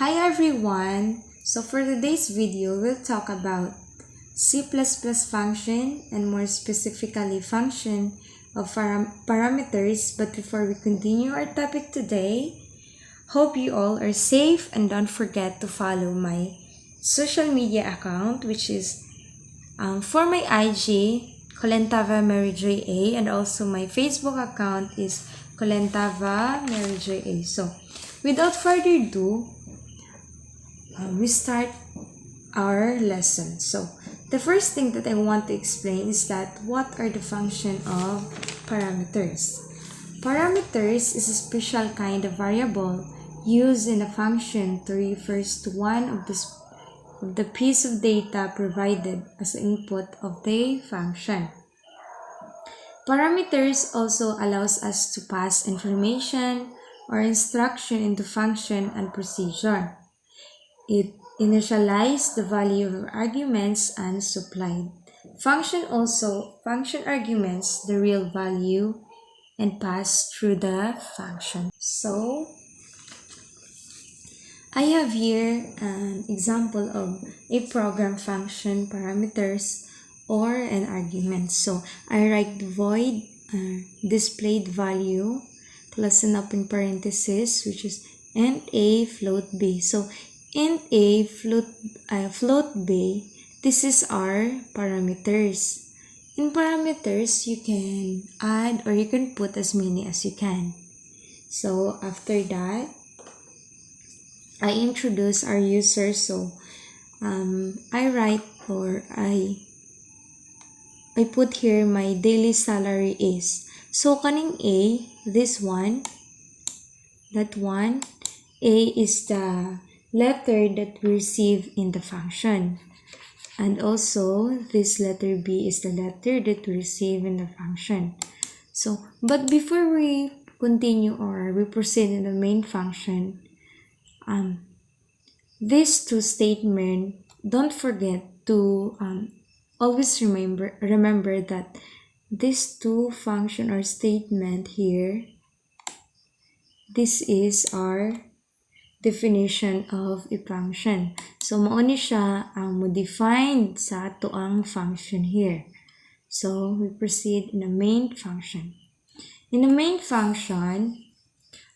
Hi everyone! So for today's video, we'll talk about C++ function and more specifically function of parameters. But before we continue our topic today, hope you all are safe and don't forget to follow my social media account, which is for my IG, Colentava Mary J A, and also my Facebook account is Colentava Mary J A. So without further ado, we start our lesson. So the first thing that I want to explain is that what are the function of parameters. Parameters is a special kind of variable used in a function to refer to one of the piece of data provided as input of the function. Parameters also allows us to pass information or instruction into function and procedure. It initializes the value of arguments and supplied. Function arguments the real value and pass through the function. So I have here an example of a program function parameters or an argument. So I write void displayed value plus an open parenthesis, which is int a float b. So int a float b, this is our parameters. In parameters, you can add or you can put as many as you can. So after that, I introduce our user. So I write or I put here my daily salary is. So kaning A, this one, that one, A is the letter that we receive in the function. And also, this letter B is the letter that we receive in the function. So, but before we continue or we proceed in the main function, these two statements, don't forget to always remember that these two function or statement here, this is our definition of a function. So, mauni siya ang mo-define sa ato ang function here. So, we proceed in the main function. In the main function,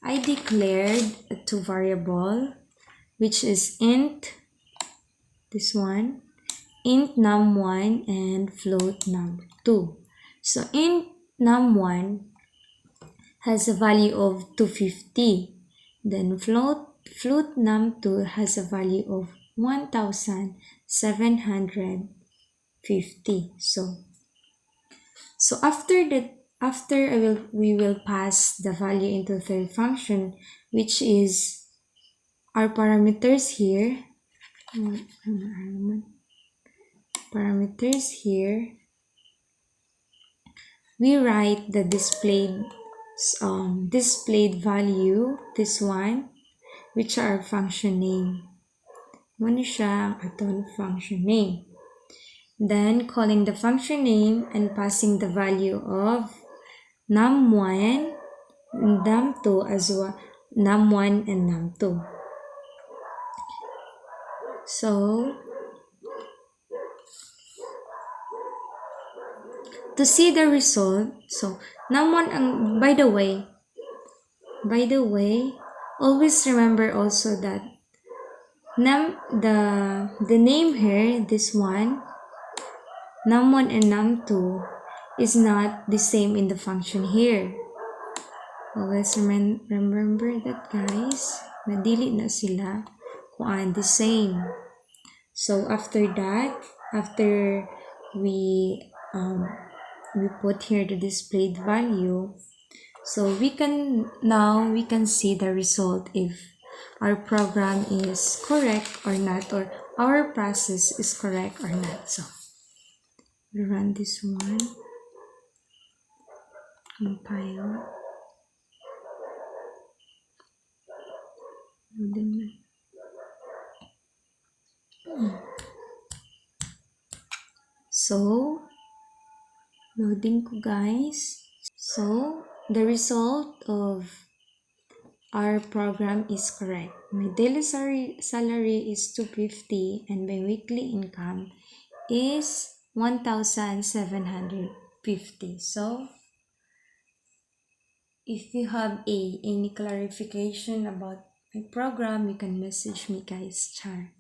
I declared two variable, which is int, this one, int num1 and float num2. So, int num1 has a value of 250. Then float num2 has a value of 1,750. So after we will pass the value into the third function, which is our parameters here. Parameters here. We write the displayed value, this one, which are function name. Muna siya ang atong function name. Then, calling the function name and passing the value of num1 and num2 as well, num1 and num2. So, to see the result, so num1 ang, by the way, always remember also that the name here, this one, num1 and num2 is not the same in the function here. Always remember that, guys. Nadili na sila kung the same. So after that, after we put here the displayed value, so we can see the result if our program is correct or not, or our process is correct or not. So we run this one, compile, so loading ko, guys. So the result of our program is correct. My daily salary is 250 and my weekly income is 1,750. So, if you have any clarification about my program, you can message me, guys. Char.